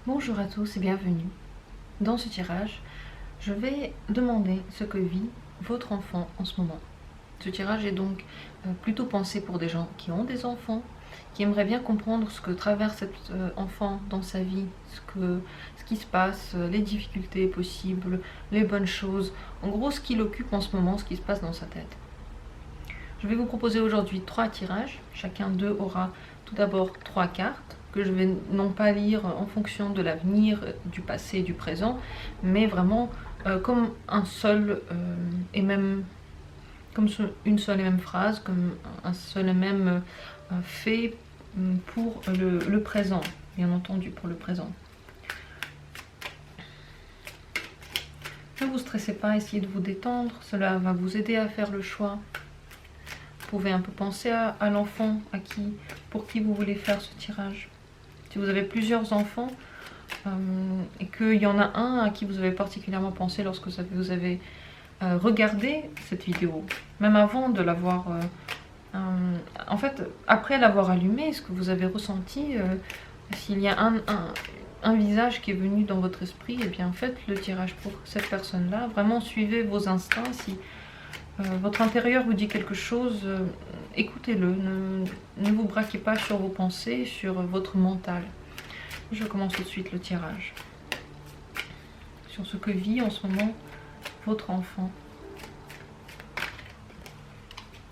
Bonjour à tous et bienvenue. Dans ce tirage, je vais demander ce que vit votre enfant en ce moment. Ce tirage est donc plutôt pensé pour des gens qui ont des enfants, qui aimeraient bien comprendre ce que traverse cet enfant dans sa vie, ce qui se passe, les difficultés possibles, les bonnes choses, en gros ce qui l'occupe en ce moment, ce qui se passe dans sa tête. Je vais vous proposer aujourd'hui 3 tirages, chacun d'eux aura tout d'abord 3 cartes que je vais non pas lire en fonction de l'avenir, du passé et du présent, mais vraiment comme un seul et même, comme une seule et même phrase, comme un seul et même fait pour le présent, bien entendu pour le présent. Ne vous stressez pas, essayez de vous détendre, cela va vous aider à faire le choix. Vous pouvez un peu penser à l'enfant pour qui vous voulez faire ce tirage. Si vous avez plusieurs enfants et qu'il y en a un à qui vous avez particulièrement pensé lorsque vous avez regardé cette vidéo, même avant de l'avoir, en fait, après l'avoir allumée, ce que vous avez ressenti, s'il y a un visage qui est venu dans votre esprit, et bien faites le tirage pour cette personne-là. Vraiment suivez vos instincts. Si votre intérieur vous dit quelque chose, écoutez-le, ne vous braquez pas sur vos pensées, sur votre mental. Je commence tout de suite le tirage. Sur ce que vit en ce moment votre enfant.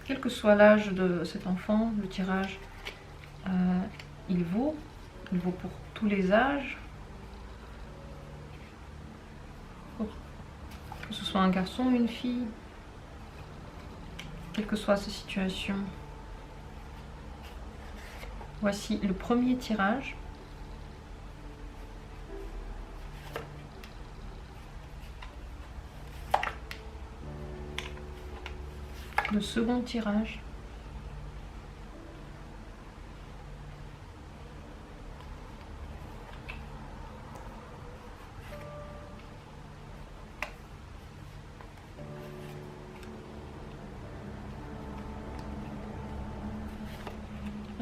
Quel que soit l'âge de cet enfant, le tirage, il vaut pour tous les âges. Que ce soit un garçon ou une fille. Quelle que soit sa situation. Voici le premier tirage. Le second tirage.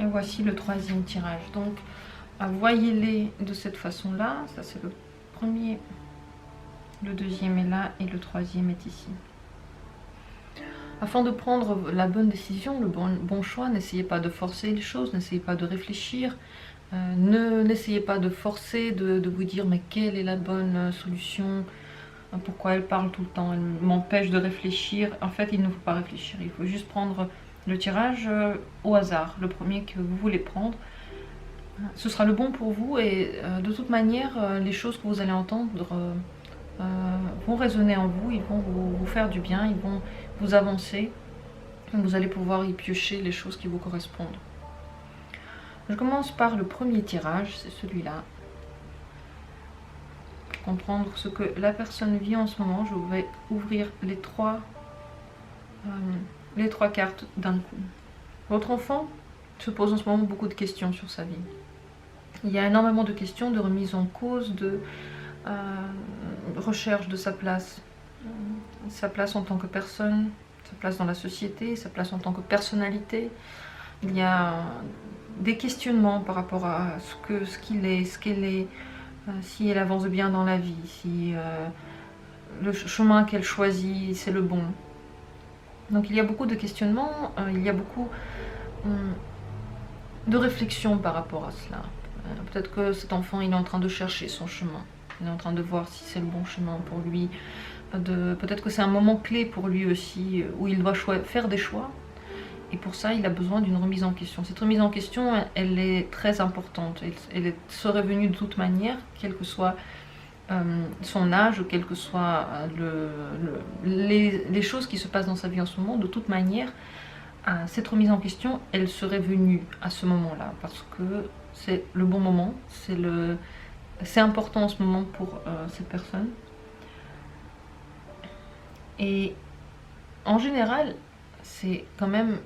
Et voici le troisième tirage. Donc, voyez-les de cette façon-là. Ça, c'est le premier. Le deuxième est là et le troisième est ici. Afin de prendre la bonne décision, le bon choix, n'essayez pas de forcer les choses, n'essayez pas de réfléchir. N'essayez pas de forcer, de vous dire mais quelle est la bonne solution, pourquoi elle parle tout le temps, elle m'empêche de réfléchir. En fait, il ne faut pas réfléchir, il faut juste prendre le tirage au hasard, le premier que vous voulez prendre. Ce sera le bon pour vous et de toute manière, les choses que vous allez entendre vont résonner en vous, ils vont vous faire du bien, ils vont vous avancer. Vous allez pouvoir y piocher les choses qui vous correspondent. Je commence par le premier tirage, c'est celui-là. Pour comprendre ce que la personne vit en ce moment, je vais ouvrir les trois cartes d'un coup. Votre enfant se pose en ce moment beaucoup de questions sur sa vie. Il y a énormément de questions, de remise en cause, de recherche de sa place en tant que personne, sa place dans la société, sa place en tant que personnalité. Il y a des questionnements par rapport à ce qu'il est, ce qu'elle est, si elle avance bien dans la vie, si le chemin qu'elle choisit, c'est le bon. Donc il y a beaucoup de questionnements, il y a beaucoup de réflexions par rapport à cela. Peut-être que cet enfant, il est en train de chercher son chemin. Il est en train de voir si c'est le bon chemin pour lui. Peut-être que c'est un moment clé pour lui aussi, où il doit faire des choix. Et pour ça, il a besoin d'une remise en question. Cette remise en question, elle est très importante. Elle serait venue de toute manière, quel que soit son âge, quelles que soient les choses qui se passent dans sa vie en ce moment. De toute manière, cette remise en question, elle serait venue à ce moment-là. Parce que c'est le bon moment, c'est important en ce moment pour cette personne. Et en général, c'est quand même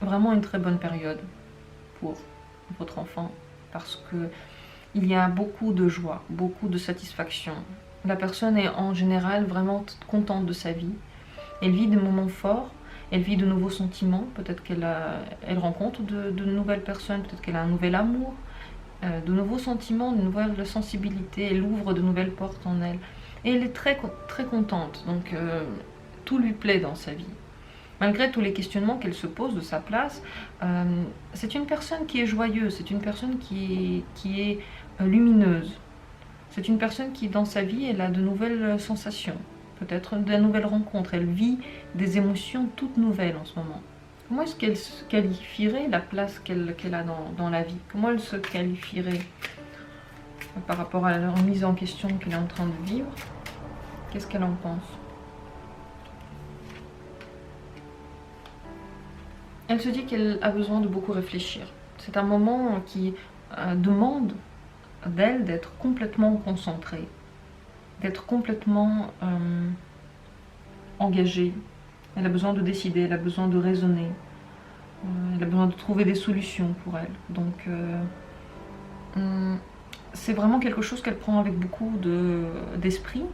vraiment une très bonne période pour votre enfant parce que il y a beaucoup de joie, beaucoup de satisfaction. La personne est en général vraiment contente de sa vie. Elle vit des moments forts, elle vit de nouveaux sentiments, peut-être qu'elle rencontre de nouvelles personnes, peut-être qu'elle a un nouvel amour. de nouveaux sentiments, de nouvelles sensibilités. Elle ouvre de nouvelles portes en elle. Et elle est très, très contente. Donc tout lui plaît dans sa vie. Malgré tous les questionnements qu'elle se pose de sa place, c'est une personne qui est joyeuse, c'est une personne qui est lumineuse. C'est une personne qui, dans sa vie, elle a de nouvelles sensations, peut-être de nouvelles rencontres. Elle vit des émotions toutes nouvelles en ce moment. Comment est-ce qu'elle se qualifierait la place qu'elle a dans la vie? Comment elle se qualifierait par rapport à la remise en question qu'elle est en train de vivre? Qu'est-ce qu'elle en pense? Elle se dit qu'elle a besoin de beaucoup réfléchir. C'est un moment qui demande d'elle d'être complètement concentrée, d'être complètement engagée. Elle a besoin de décider, elle a besoin de raisonner, elle a besoin de trouver des solutions pour elle. Donc c'est vraiment quelque chose qu'elle prend avec beaucoup d'esprit.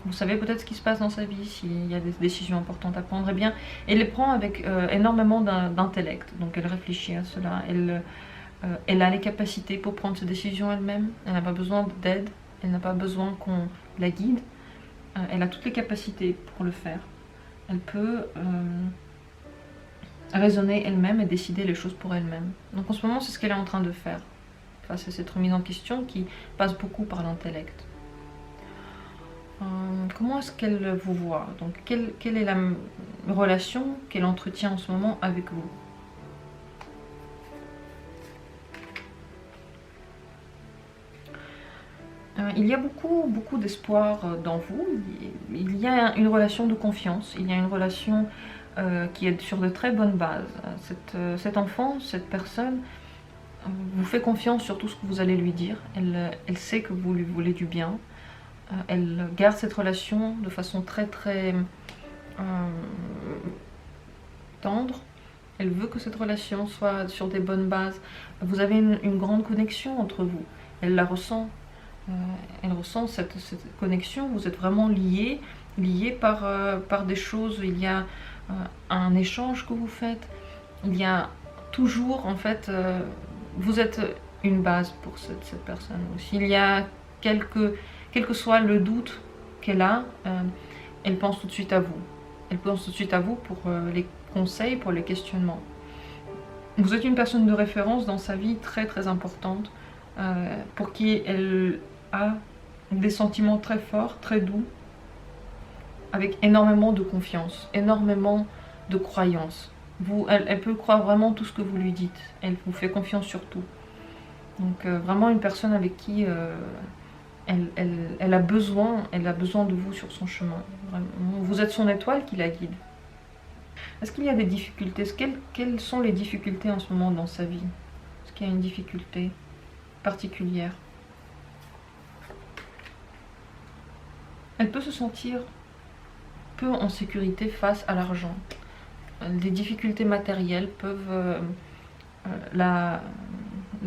Vous savez peut-être ce qui se passe dans sa vie, s'il y a des décisions importantes à prendre. Eh bien, elle les prend avec énormément d'intellect. Donc elle réfléchit à cela. Elle a les capacités pour prendre ses décisions elle-même. Elle n'a pas besoin d'aide. Elle n'a pas besoin qu'on la guide. Elle a toutes les capacités pour le faire. Elle peut raisonner elle-même et décider les choses pour elle-même. Donc en ce moment, c'est ce qu'elle est en train de faire face à cette remise en question qui passe beaucoup par l'intellect. Comment est-ce qu'elle vous voit? Donc, quelle est la relation qu'elle entretient en ce moment avec vous? Il y a beaucoup d'espoir dans vous. Il y a une relation de confiance. Il y a une relation qui est sur de très bonnes bases. Cet enfant, cette personne, vous fait confiance sur tout ce que vous allez lui dire. Elle sait que vous lui voulez du bien. Elle garde cette relation de façon très tendre. Elle veut que cette relation soit sur des bonnes bases. Vous avez une grande connexion entre vous. Elle la ressent. Elle ressent cette connexion. Vous êtes vraiment liés par des choses. Il y a un échange que vous faites. Il y a toujours, en fait, vous êtes une base pour cette personne. S'il y a quel que soit le doute qu'elle a, elle pense tout de suite à vous. Elle pense tout de suite à vous pour les conseils, pour les questionnements. Vous êtes une personne de référence dans sa vie très importante, pour qui elle a des sentiments très forts, très doux, avec énormément de confiance, énormément de croyance. Elle peut croire vraiment tout ce que vous lui dites. Elle vous fait confiance sur tout. Donc vraiment une personne avec qui elle a besoin de vous sur son chemin. Vraiment. Vous êtes son étoile qui la guide. Est-ce qu'il y a des difficultés? Quelles sont les difficultés en ce moment dans sa vie? Est-ce qu'il y a une difficulté particulière? Elle peut se sentir peu en sécurité face à l'argent. Des difficultés matérielles peuvent la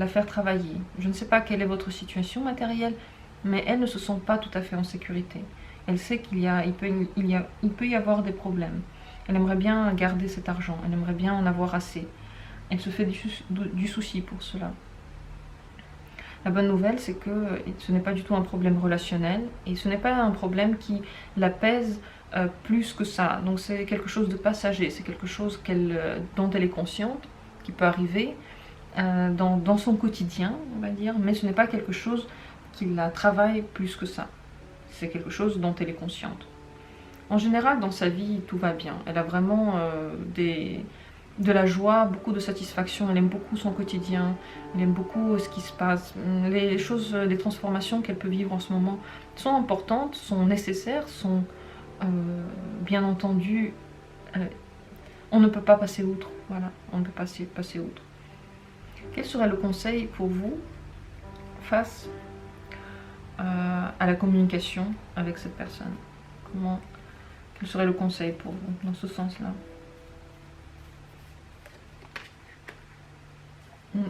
faire travailler. Je ne sais pas quelle est votre situation matérielle, mais elle ne se sent pas tout à fait en sécurité. Elle sait il peut y avoir des problèmes. Elle aimerait bien garder cet argent, elle aimerait bien en avoir assez. Elle se fait du souci pour cela. La bonne nouvelle, c'est que ce n'est pas du tout un problème relationnel, et ce n'est pas un problème qui la pèse plus que ça. Donc c'est quelque chose de passager, c'est quelque chose dont elle est consciente, qui peut arriver dans son quotidien, on va dire, mais ce n'est pas quelque chose qui la travaille plus que ça. C'est quelque chose dont elle est consciente. En général, dans sa vie, tout va bien. Elle a vraiment de la joie, beaucoup de satisfaction. Elle aime beaucoup son quotidien. Elle aime beaucoup ce qui se passe. Les transformations qu'elle peut vivre en ce moment sont importantes, sont nécessaires, sont bien entendu... on ne peut pas passer outre. Voilà, on ne peut pas passer outre. Quel serait le conseil pour vous face à la communication avec cette personne? Quel serait le conseil pour vous dans ce sens-là?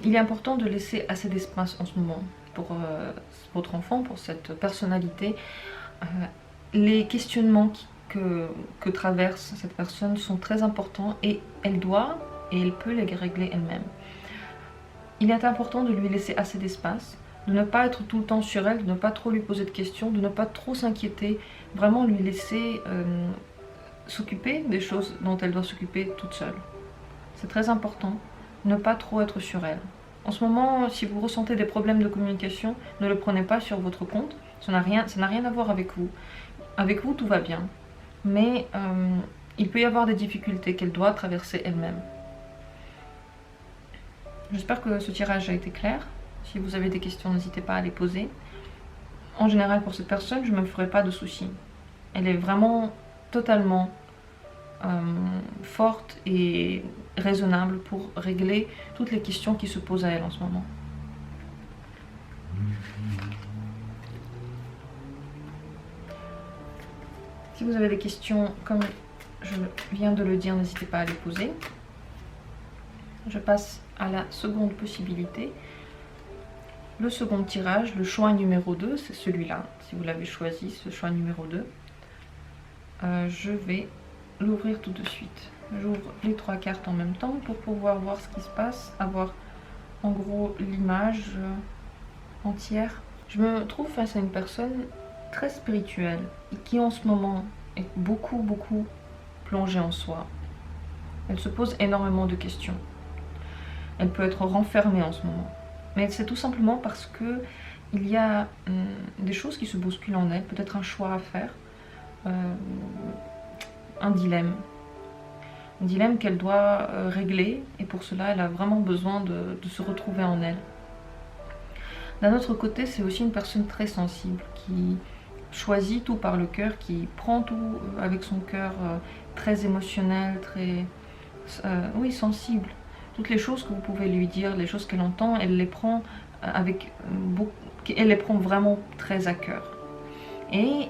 Il est important de laisser assez d'espace en ce moment pour votre enfant, pour cette personnalité. Les questionnements que traverse cette personne sont très importants et elle doit et elle peut les régler elle-même. il est important de lui laisser assez d'espace, de ne pas être tout le temps sur elle, de ne pas trop lui poser de questions, de ne pas trop s'inquiéter, vraiment lui laisser s'occuper des choses dont elle doit s'occuper toute seule. C'est très important, ne pas trop être sur elle. En ce moment, si vous ressentez des problèmes de communication, ne le prenez pas sur votre compte, ça n'a rien à voir avec vous. Avec vous, tout va bien, mais il peut y avoir des difficultés qu'elle doit traverser elle-même. J'espère que ce tirage a été clair. Si vous avez des questions, n'hésitez pas à les poser. En général, pour cette personne, je ne me ferai pas de soucis. Elle est vraiment totalement forte et raisonnable pour régler toutes les questions qui se posent à elle en ce moment. Si vous avez des questions, comme je viens de le dire, n'hésitez pas à les poser. Je passe à la seconde possibilité. Le second tirage, le choix numéro 2, c'est celui-là. Si vous l'avez choisi, ce choix numéro 2, je vais l'ouvrir tout de suite. J'ouvre les 3 cartes en même temps pour pouvoir voir ce qui se passe, avoir en gros l'image entière. Je me trouve face à une personne très spirituelle et qui en ce moment est beaucoup plongée en soi. Elle se pose énormément de questions. Elle peut être renfermée en ce moment. Mais c'est tout simplement parce que il y a des choses qui se bousculent en elle, peut-être un choix à faire, un dilemme. Un dilemme qu'elle doit régler, et pour cela elle a vraiment besoin de se retrouver en elle. D'un autre côté, c'est aussi une personne très sensible, qui choisit tout par le cœur, qui prend tout avec son cœur très émotionnel, très oui, sensible. Toutes les choses que vous pouvez lui dire, les choses qu'elle entend, elle les prend avec beaucoup, elle les prend vraiment très à cœur. Et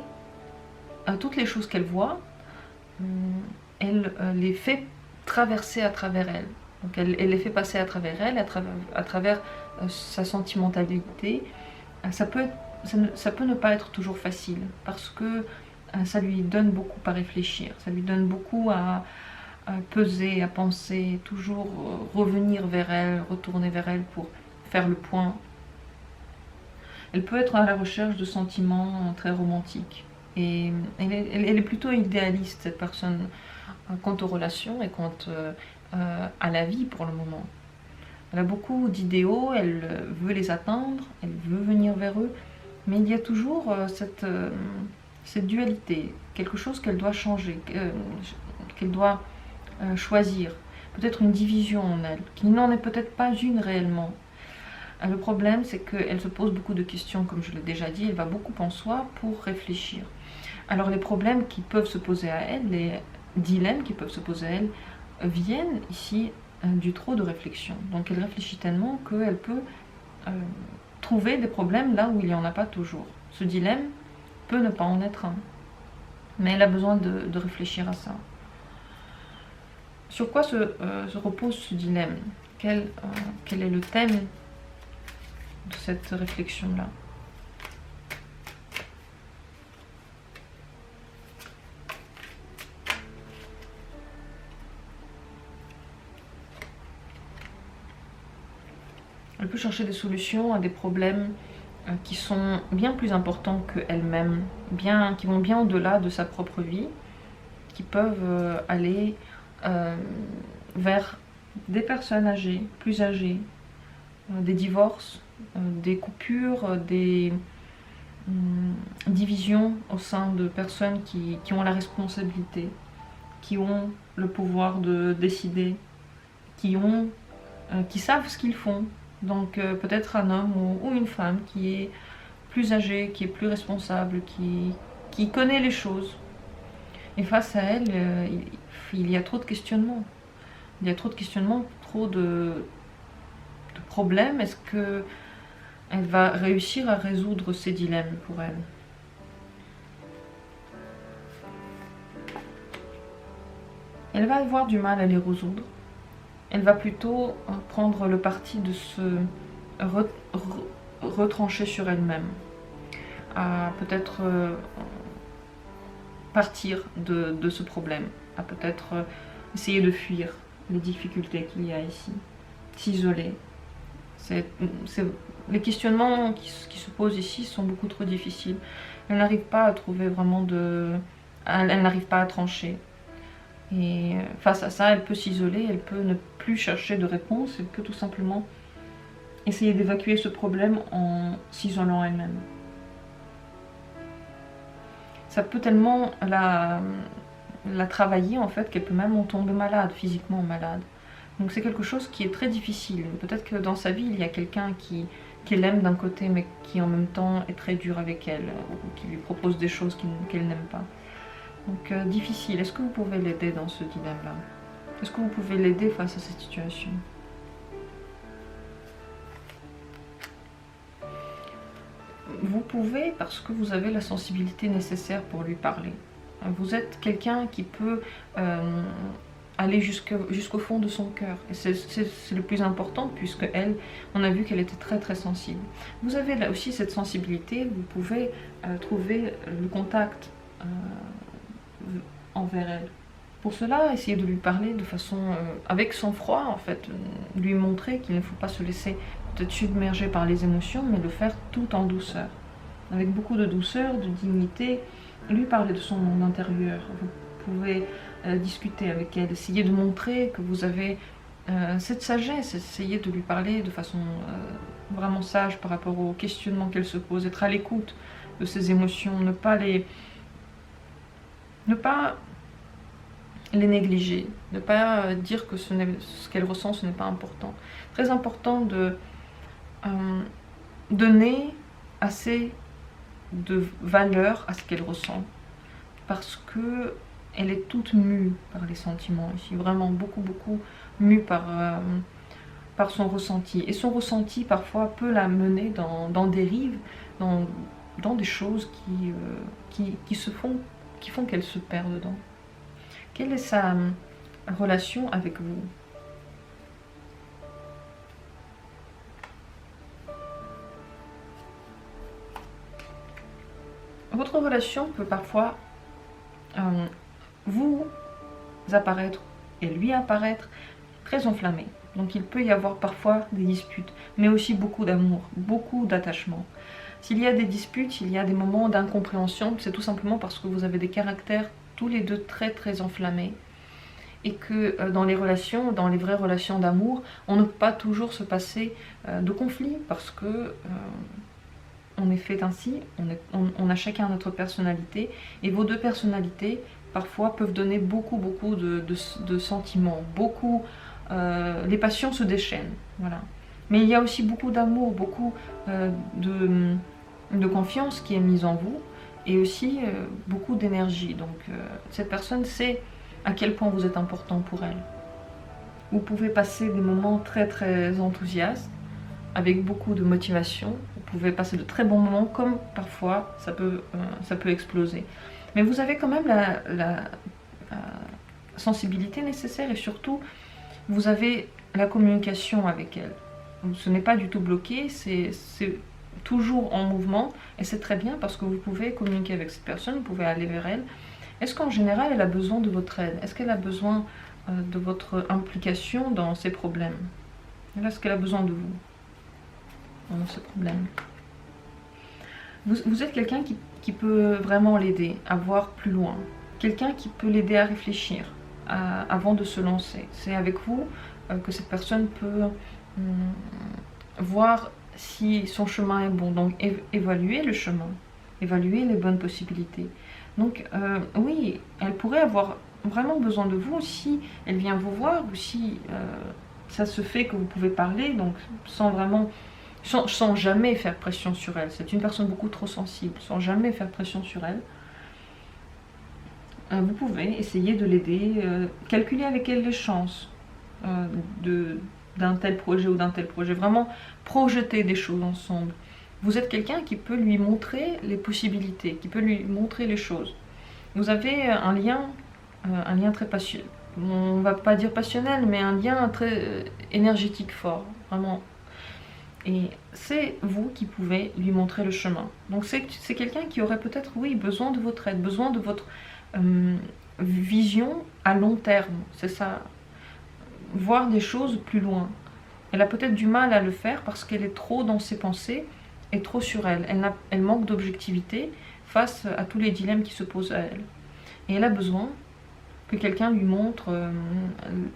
toutes les choses qu'elle voit, elle les fait traverser à travers elle. Donc elle les fait passer à travers elle, à travers sa sentimentalité. Ça peut ne pas être toujours facile, parce que ça lui donne beaucoup à réfléchir, ça lui donne beaucoup à peser, à penser, toujours revenir vers elle, retourner vers elle pour faire le point. Elle peut être à la recherche de sentiments très romantiques. Et elle est plutôt idéaliste, cette personne, quant aux relations et quant à la vie pour le moment. Elle a beaucoup d'idéaux, elle veut les atteindre, elle veut venir vers eux, mais il y a toujours cette dualité, quelque chose qu'elle doit changer, qu'elle doit choisir, peut-être une division en elle, qui n'en est peut-être pas une réellement. Le problème, c'est qu'elle se pose beaucoup de questions, comme je l'ai déjà dit, elle va beaucoup en soi pour réfléchir. Alors les problèmes qui peuvent se poser à elle, les dilemmes qui peuvent se poser à elle, viennent ici du trop de réflexion. Donc elle réfléchit tellement qu'elle peut trouver des problèmes là où il n'y en a pas toujours. Ce dilemme peut ne pas en être un, mais elle a besoin de réfléchir à ça. Sur quoi se repose ce dilemme? Quel est le thème de cette réflexion-là? Elle peut chercher des solutions à des problèmes qui sont bien plus importants qu'elle-même, qui vont bien au-delà de sa propre vie, qui peuvent aller vers des personnes âgées, plus âgées, des divorces, des coupures, des divisions au sein de personnes qui ont la responsabilité, qui ont le pouvoir de décider, qui savent ce qu'ils font. Donc peut-être un homme ou une femme qui est plus âgé, qui est plus responsable, qui connaît les choses. Et face à elle, il y a trop de questionnements. Il y a trop de questionnements, trop de problèmes. Est-ce qu'elle va réussir à résoudre ces dilemmes pour elle? Elle va avoir du mal à les résoudre. Elle va plutôt prendre le parti de se retrancher sur elle-même, à peut-être partir de ce problème, à peut-être essayer de fuir les difficultés qu'il y a ici, s'isoler, Les questionnements qui se posent ici sont beaucoup trop difficiles. Elle n'arrive pas à trouver vraiment de... Elle n'arrive pas à trancher. Et face à ça, elle peut s'isoler, elle peut ne plus chercher de réponse, elle peut tout simplement essayer d'évacuer ce problème en s'isolant elle-même. Ça peut tellement la travailler en fait qu'elle peut même en tomber malade, physiquement malade. Donc c'est quelque chose qui est très difficile. Peut-être que dans sa vie, il y a quelqu'un qui l'aime d'un côté, mais qui en même temps est très dur avec elle, ou qui lui propose des choses qu'elle n'aime pas. Donc difficile. Est-ce que vous pouvez l'aider dans ce dilemme-là? Est-ce que vous pouvez l'aider face à cette situation? Vous pouvez parce que vous avez la sensibilité nécessaire pour lui parler. Vous êtes quelqu'un qui peut aller jusqu'au fond de son cœur. Et c'est le plus important puisque elle, on a vu qu'elle était très très sensible. Vous avez là aussi cette sensibilité, vous pouvez trouver le contact envers elle. Pour cela, essayez de lui parler de façon avec sang-froid en fait, lui montrer qu'il ne faut pas se laisser peut-être submerger par les émotions, mais le faire tout en douceur. Avec beaucoup de douceur, de dignité, lui parler de son monde intérieur. Vous pouvez discuter avec elle, essayer de montrer que vous avez cette sagesse, essayer de lui parler de façon vraiment sage par rapport aux questionnements qu'elle se pose, être à l'écoute de ses émotions, ne pas les négliger, ne pas dire que ce qu'elle ressent, ce n'est pas important. Très important de donner assez de valeur à ce qu'elle ressent, parce que elle est toute mue par les sentiments ici, vraiment beaucoup mue par son ressenti. Et son ressenti parfois peut la mener dans des rives, dans des choses qui font qu'elle se perd dedans. Quelle est sa relation avec vous? Votre relation peut parfois vous apparaître et lui apparaître très enflammé. Donc il peut y avoir parfois des disputes, mais aussi beaucoup d'amour, beaucoup d'attachement. S'il y a des disputes, s'il y a des moments d'incompréhension, c'est tout simplement parce que vous avez des caractères tous les deux très très enflammés. Et que dans les relations, dans les vraies relations d'amour, on ne peut pas toujours se passer de conflits parce que on est fait ainsi, on a chacun notre personnalité, et vos deux personnalités parfois peuvent donner beaucoup de sentiments, les passions se déchaînent, voilà. Mais il y a aussi beaucoup d'amour, beaucoup de confiance qui est mise en vous, et aussi beaucoup d'énergie. Donc cette personne sait à quel point vous êtes important pour elle. Vous pouvez passer des moments très très enthousiastes, avec beaucoup de motivation. Vous pouvez passer de très bons moments, comme parfois ça peut exploser. Mais vous avez quand même la sensibilité nécessaire, et surtout vous avez la communication avec elle. Donc, ce n'est pas du tout bloqué, c'est toujours en mouvement, et c'est très bien parce que vous pouvez communiquer avec cette personne, vous pouvez aller vers elle. Est-ce qu'en général elle a besoin de votre aide? Est-ce qu'elle a besoin de votre implication dans ses problèmes? Est-ce qu'elle a besoin de vous dans ce problème? Vous êtes quelqu'un qui peut vraiment l'aider à voir plus loin, quelqu'un qui peut l'aider à réfléchir avant de se lancer. C'est avec vous que cette personne peut voir si son chemin est bon, donc évaluer le chemin, évaluer les bonnes possibilités. Donc oui, elle pourrait avoir vraiment besoin de vous si elle vient vous voir, ou si ça se fait que vous pouvez parler, donc sans jamais faire pression sur elle. C'est une personne beaucoup trop sensible, sans jamais faire pression sur elle. Vous pouvez essayer de l'aider, calculer avec elle les chances d'un tel projet ou d'un tel projet, vraiment projeter des choses ensemble. Vous êtes quelqu'un qui peut lui montrer les possibilités, qui peut lui montrer les choses. Vous avez un lien très passionnel, on va pas dire passionnel, mais un lien très énergétique fort, vraiment. Et c'est vous qui pouvez lui montrer le chemin. Donc c'est quelqu'un qui aurait peut-être, oui, besoin de votre aide, besoin de votre vision à long terme. C'est ça, voir des choses plus loin. Elle a peut-être du mal à le faire parce qu'elle est trop dans ses pensées et trop sur elle. Elle manque d'objectivité face à tous les dilemmes qui se posent à elle. Et elle a besoin que quelqu'un lui montre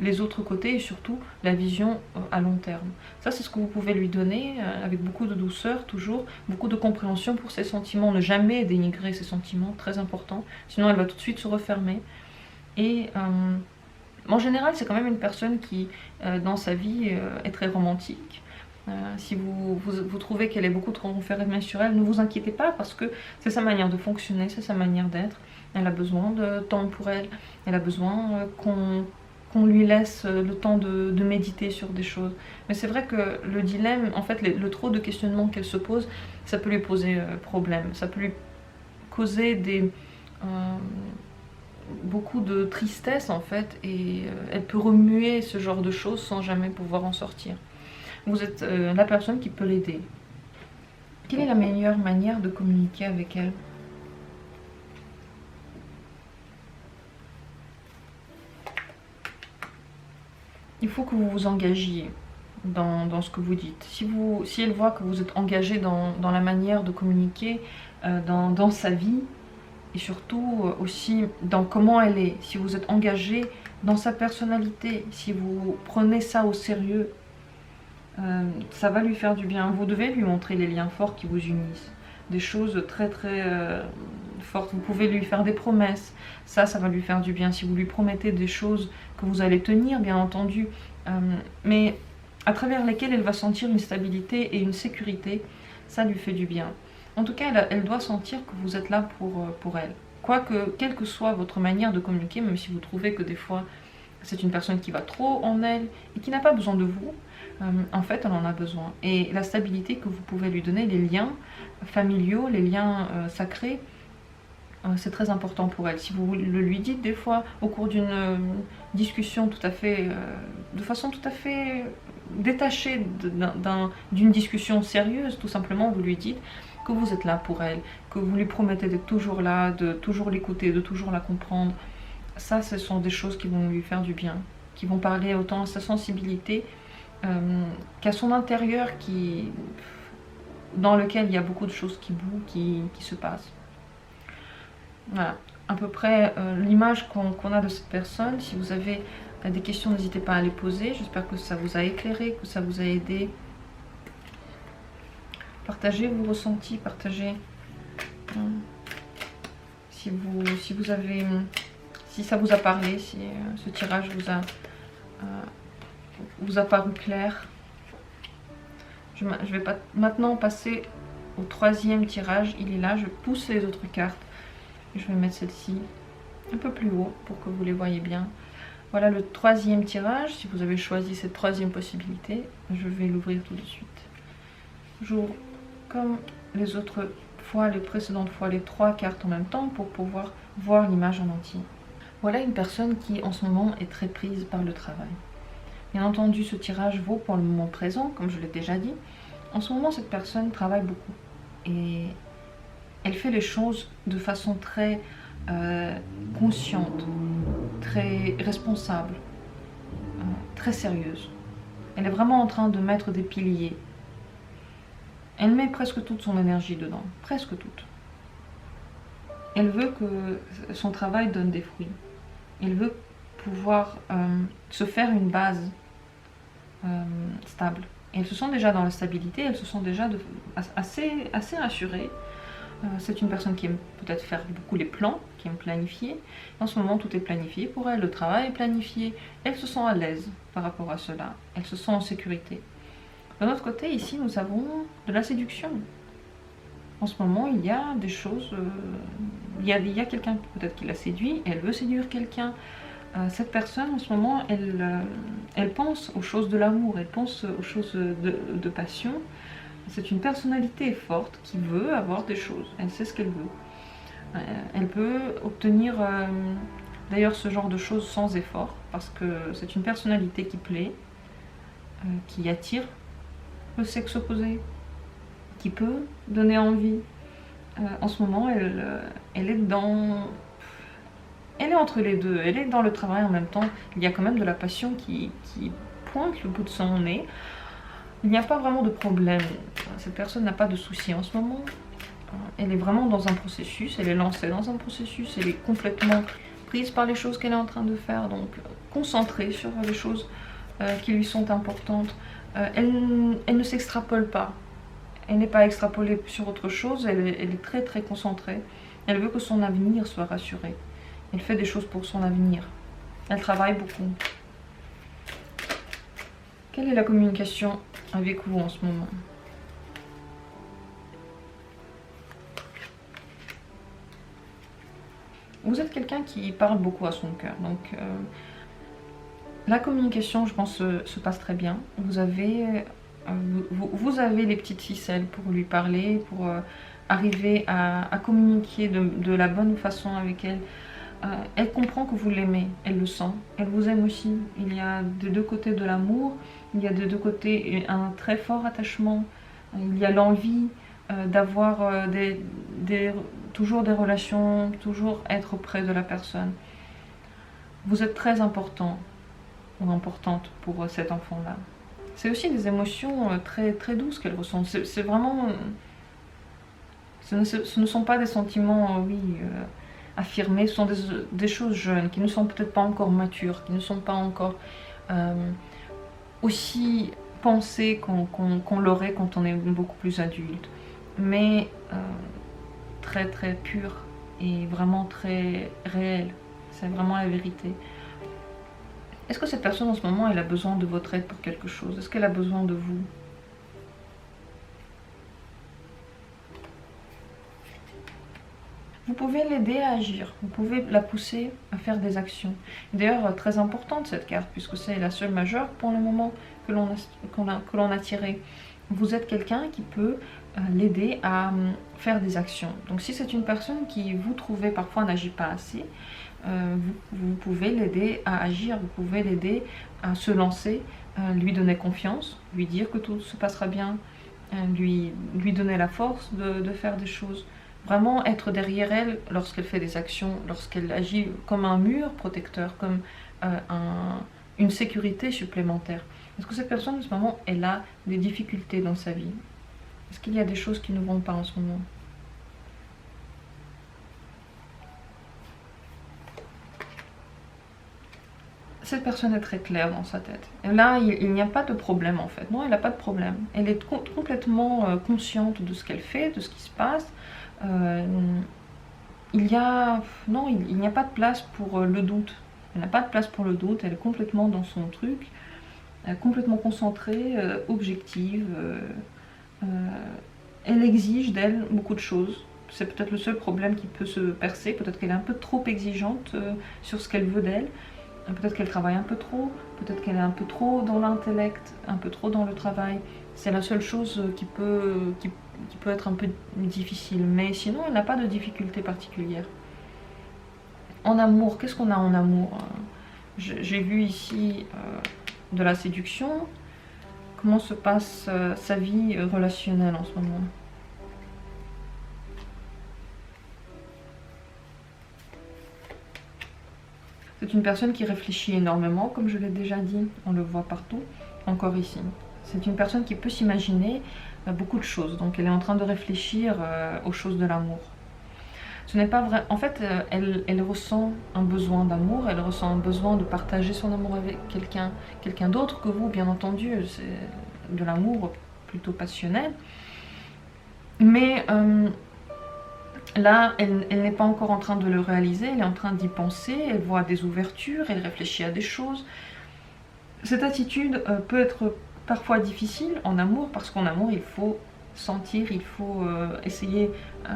les autres côtés et surtout la vision à long terme. Ça, c'est ce que vous pouvez lui donner avec beaucoup de douceur, toujours, beaucoup de compréhension pour ses sentiments. Ne jamais dénigrer ses sentiments, très important, sinon elle va tout de suite se refermer. Et en général, c'est quand même une personne qui, dans sa vie, est très romantique. Si vous trouvez qu'elle est beaucoup trop renfermée sur elle, ne vous inquiétez pas parce que c'est sa manière de fonctionner, c'est sa manière d'être. Elle a besoin de temps pour elle, elle a besoin qu'on lui laisse le temps de méditer sur des choses. Mais c'est vrai que le dilemme, en fait, le trop de questionnements qu'elle se pose, ça peut lui poser problème, ça peut lui causer beaucoup de tristesse en fait, et elle peut remuer ce genre de choses sans jamais pouvoir en sortir. Vous êtes la personne qui peut l'aider. Quelle est la meilleure manière de communiquer avec elle? Il faut que vous vous engagiez dans ce que vous dites. Si elle voit que vous êtes engagé dans la manière de communiquer, dans sa vie, et surtout aussi dans comment elle est, si vous êtes engagé dans sa personnalité, si vous prenez ça au sérieux, ça va lui faire du bien. Vous devez lui montrer les liens forts qui vous unissent, des choses très très fortes. Vous pouvez lui faire des promesses, ça va lui faire du bien. Si vous lui promettez des choses que vous allez tenir, bien entendu, mais à travers lesquelles elle va sentir une stabilité et une sécurité, ça lui fait du bien. En tout cas, elle doit sentir que vous êtes là pour elle. Quoique, quelle que soit votre manière de communiquer, même si vous trouvez que des fois c'est une personne qui va trop en elle et qui n'a pas besoin de vous, en fait elle en a besoin. Et la stabilité que vous pouvez lui donner, les liens familiaux, les liens sacrés, c'est très important pour elle. Si vous le lui dites des fois au cours d'une discussion tout à fait, de façon tout à fait détachée d'une discussion sérieuse, tout simplement vous lui dites que vous êtes là pour elle, que vous lui promettez d'être toujours là, de toujours l'écouter, de toujours la comprendre. Ça, ce sont des choses qui vont lui faire du bien, qui vont parler autant à sa sensibilité qu'à son intérieur, dans lequel il y a beaucoup de choses qui bougent, qui se passent. Voilà, à peu près l'image qu'on a de cette personne. Si vous avez des questions, n'hésitez pas à les poser. J'espère que ça vous a éclairé, que ça vous a aidé. Partagez vos ressentis, partagez si ça vous a parlé, si ce tirage vous a paru clair. Je vais maintenant passer au troisième tirage. Il est là, je pousse les autres cartes. Je vais mettre celle-ci un peu plus haut pour que vous les voyez bien. Voilà le troisième tirage. Si vous avez choisi cette troisième possibilité, je vais l'ouvrir tout de suite. Toujours comme les autres fois, les précédentes fois, les trois cartes en même temps pour pouvoir voir l'image en entier. Voilà une personne qui en ce moment est très prise par le travail. Bien entendu, ce tirage vaut pour le moment présent, comme je l'ai déjà dit. En ce moment, cette personne travaille beaucoup et elle fait les choses de façon très consciente, très responsable, très sérieuse. Elle est vraiment en train de mettre des piliers. Elle met presque toute son énergie dedans, presque toute. Elle veut que son travail donne des fruits. Elle veut pouvoir se faire une base stable. Et elle se sent déjà dans la stabilité, elle se sent déjà assez rassurée. C'est une personne qui aime peut-être faire beaucoup les plans, qui aime planifier. En ce moment, tout est planifié pour elle, le travail est planifié. Elle se sent à l'aise par rapport à cela, elle se sent en sécurité. De notre côté, ici, nous avons de la séduction. En ce moment, il y a des choses... il y a quelqu'un peut-être qui la séduit, elle veut séduire quelqu'un. Cette personne, en ce moment, elle pense aux choses de l'amour, elle pense aux choses de passion. C'est une personnalité forte qui veut avoir des choses, elle sait ce qu'elle veut. Elle peut obtenir d'ailleurs ce genre de choses sans effort, parce que c'est une personnalité qui plaît, qui attire le sexe opposé, qui peut donner envie. En ce moment, elle est entre les deux, elle est dans le travail en même temps. Il y a quand même de la passion qui pointe le bout de son nez. Il n'y a pas vraiment de problème. Cette personne n'a pas de soucis en ce moment. Elle est vraiment dans un processus, elle est lancée dans un processus, elle est complètement prise par les choses qu'elle est en train de faire, donc concentrée sur les choses qui lui sont importantes. Elle ne s'extrapole pas, elle n'est pas extrapolée sur autre chose, elle est très très concentrée. Elle veut que son avenir soit rassuré. Elle fait des choses pour son avenir. Elle travaille beaucoup. Quelle est la communication avec vous en ce moment? Vous êtes quelqu'un qui parle beaucoup à son cœur, donc la communication, je pense, se passe très bien. Vous avez les petites ficelles pour lui parler, pour arriver à communiquer de la bonne façon avec elle. Elle comprend que vous l'aimez, elle le sent, elle vous aime aussi. Il y a des deux côtés de l'amour, il y a des deux côtés un très fort attachement, il y a l'envie d'avoir toujours des relations, toujours être près de la personne. Vous êtes très important ou importante pour cet enfant-là. C'est aussi des émotions très, très douces qu'elle ressent. C'est vraiment... Ce ne sont pas des sentiments, affirmés, ce sont des choses jeunes, qui ne sont peut-être pas encore matures, qui ne sont pas encore aussi pensées qu'on l'aurait quand on est beaucoup plus adulte. Mais très très pure et vraiment très réelle. C'est vraiment la vérité. Est-ce que cette personne en ce moment, elle a besoin de votre aide pour quelque chose? Est-ce qu'elle a besoin de vous? Vous pouvez l'aider à agir, vous pouvez la pousser à faire des actions. D'ailleurs, très importante cette carte, puisque c'est la seule majeure pour le moment que l'on a tirée. Vous êtes quelqu'un qui peut l'aider à faire des actions. Donc si c'est une personne qui, vous trouvez, parfois n'agit pas assez, vous pouvez l'aider à agir, vous pouvez l'aider à se lancer, lui donner confiance, lui dire que tout se passera bien, lui donner la force de faire des choses. Vraiment être derrière elle lorsqu'elle fait des actions, lorsqu'elle agit comme un mur protecteur, comme une sécurité supplémentaire. Est-ce que cette personne en ce moment, elle a des difficultés dans sa vie? Est-ce qu'il y a des choses qui ne vont pas en ce moment? Cette personne est très claire dans sa tête. Et là, il n'y a pas de problème en fait. Non, elle n'a pas de problème. Elle est complètement consciente de ce qu'elle fait, de ce qui se passe. Il n'y a pas de place pour le doute. Elle n'a pas de place pour le doute. Elle est complètement dans son truc, complètement concentrée, objective. Elle exige d'elle beaucoup de choses. C'est peut-être le seul problème qui peut se percer. Peut-être qu'elle est un peu trop exigeante sur ce qu'elle veut d'elle. Peut-être qu'elle travaille un peu trop, peut-être qu'elle est un peu trop dans l'intellect, un peu trop dans le travail. C'est la seule chose qui peut être un peu difficile. Mais sinon, elle n'a pas de difficulté particulière. En amour, qu'est-ce qu'on a en amour? J'ai vu ici de la séduction. Comment se passe sa vie relationnelle en ce moment? C'est une personne qui réfléchit énormément, comme je l'ai déjà dit, on le voit partout, encore ici. C'est une personne qui peut s'imaginer beaucoup de choses, donc elle est en train de réfléchir aux choses de l'amour. Ce n'est pas vrai, en fait, elle ressent un besoin d'amour, elle ressent un besoin de partager son amour avec quelqu'un d'autre que vous, bien entendu, c'est de l'amour plutôt passionnel. Mais là, elle n'est pas encore en train de le réaliser, elle est en train d'y penser, elle voit des ouvertures, elle réfléchit à des choses. Cette attitude peut être parfois difficile en amour, parce qu'en amour, il faut sentir, il faut essayer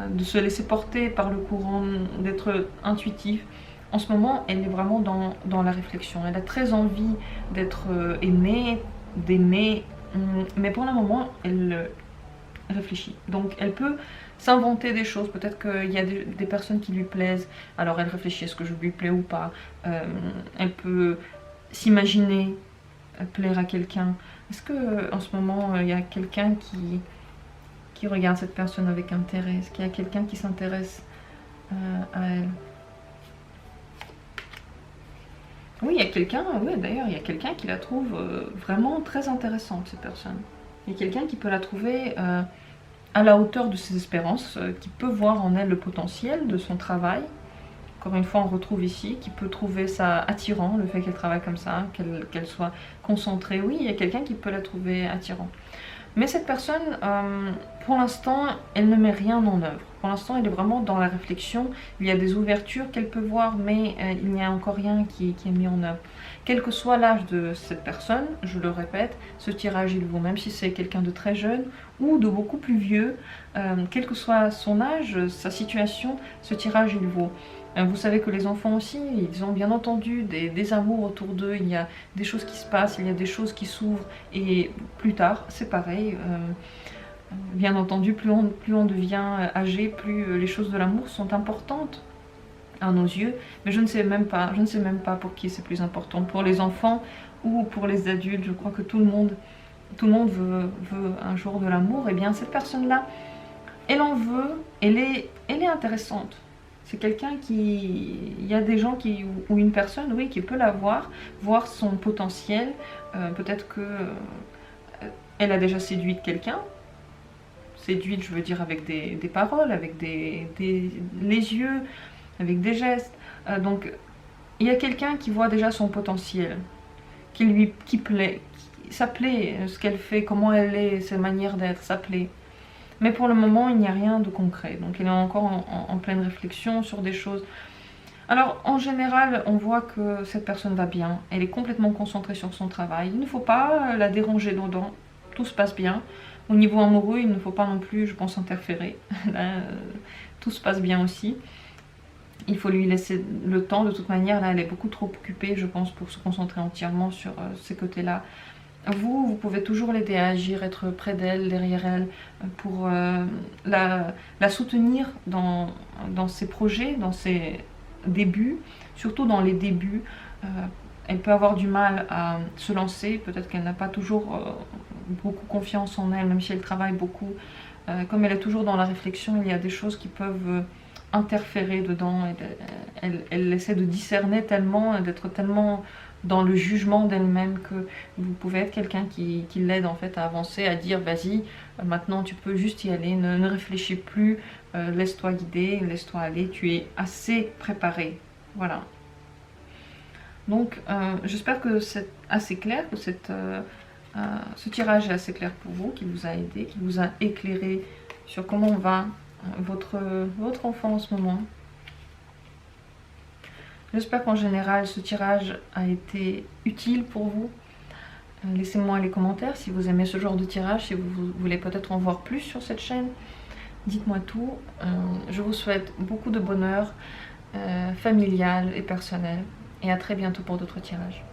de se laisser porter par le courant, d'être intuitif. En ce moment, elle est vraiment dans la réflexion. Elle a très envie d'être aimée, d'aimer, mais pour le moment, elle réfléchit. Donc elle peut s'inventer des choses, peut-être qu'il y a des personnes qui lui plaisent, alors elle réfléchit, est-ce que je lui plais ou pas. Elle peut s'imaginer plaire à quelqu'un. Est-ce que en ce moment il y a quelqu'un qui regarde cette personne avec intérêt? Est-ce qu'il y a quelqu'un qui s'intéresse à elle? Oui, il y a quelqu'un, oui d'ailleurs, il y a quelqu'un qui la trouve vraiment très intéressante, cette personne. Il y a quelqu'un qui peut la trouver à la hauteur de ses espérances, qui peut voir en elle le potentiel de son travail. Encore une fois, on retrouve ici, qui peut trouver ça attirant, le fait qu'elle travaille comme ça, qu'elle soit concentrée. Oui, il y a quelqu'un qui peut la trouver attirant. Mais cette personne, pour l'instant, elle ne met rien en œuvre. Pour l'instant, elle est vraiment dans la réflexion. Il y a des ouvertures qu'elle peut voir, mais il n'y a encore rien qui est mis en œuvre. Quel que soit l'âge de cette personne, je le répète, ce tirage il vaut, même si c'est quelqu'un de très jeune ou de beaucoup plus vieux, quel que soit son âge, sa situation, ce tirage il vaut. Vous savez que les enfants aussi, ils ont bien entendu des amours autour d'eux, il y a des choses qui se passent, il y a des choses qui s'ouvrent, et plus tard, c'est pareil. Bien entendu, plus on devient âgé, plus les choses de l'amour sont importantes à nos yeux, mais je ne sais même pas pour qui c'est plus important, pour les enfants ou pour les adultes. Je crois que tout le monde veut un jour de l'amour. Et bien cette personne-là, elle en veut, elle est intéressante. C'est quelqu'un qui... Il y a des gens qui... Ou une personne, oui, qui peut la voir son potentiel. Peut-être que elle a déjà séduit quelqu'un. Séduite, je veux dire, avec des paroles, avec les yeux, avec des gestes. Donc, il y a quelqu'un qui voit déjà son potentiel, qui plaît. Ça plaît, ce qu'elle fait, comment elle est, sa manière d'être, ça plaît. Mais pour le moment, il n'y a rien de concret. Donc elle est encore en pleine réflexion sur des choses. Alors en général, on voit que cette personne va bien. Elle est complètement concentrée sur son travail. Il ne faut pas la déranger dedans. Tout se passe bien. Au niveau amoureux, il ne faut pas non plus, je pense, interférer. Là, tout se passe bien aussi. Il faut lui laisser le temps. De toute manière, là, elle est beaucoup trop occupée, je pense, pour se concentrer entièrement sur ces côtés-là. Vous pouvez toujours l'aider à agir, être près d'elle, derrière elle, pour la soutenir dans ses projets, dans ses débuts, surtout dans les débuts. Elle peut avoir du mal à se lancer, peut-être qu'elle n'a pas toujours beaucoup confiance en elle, même si elle travaille beaucoup. Comme elle est toujours dans la réflexion, il y a des choses qui peuvent interférer dedans. Elle essaie de discerner tellement, d'être tellement dans le jugement d'elle-même que vous pouvez être quelqu'un qui l'aide en fait à avancer, à dire vas-y, maintenant tu peux juste y aller, ne réfléchis plus, laisse-toi guider, laisse-toi aller, tu es assez préparé. Voilà. Donc j'espère que c'est assez clair, que ce tirage est assez clair pour vous, qui vous a aidé, qui vous a éclairé sur comment va votre enfant en ce moment. J'espère qu'en général ce tirage a été utile pour vous. Laissez-moi les commentaires si vous aimez ce genre de tirage, si vous voulez peut-être en voir plus sur cette chaîne. Dites-moi tout. Je vous souhaite beaucoup de bonheur familial et personnel. Et à très bientôt pour d'autres tirages.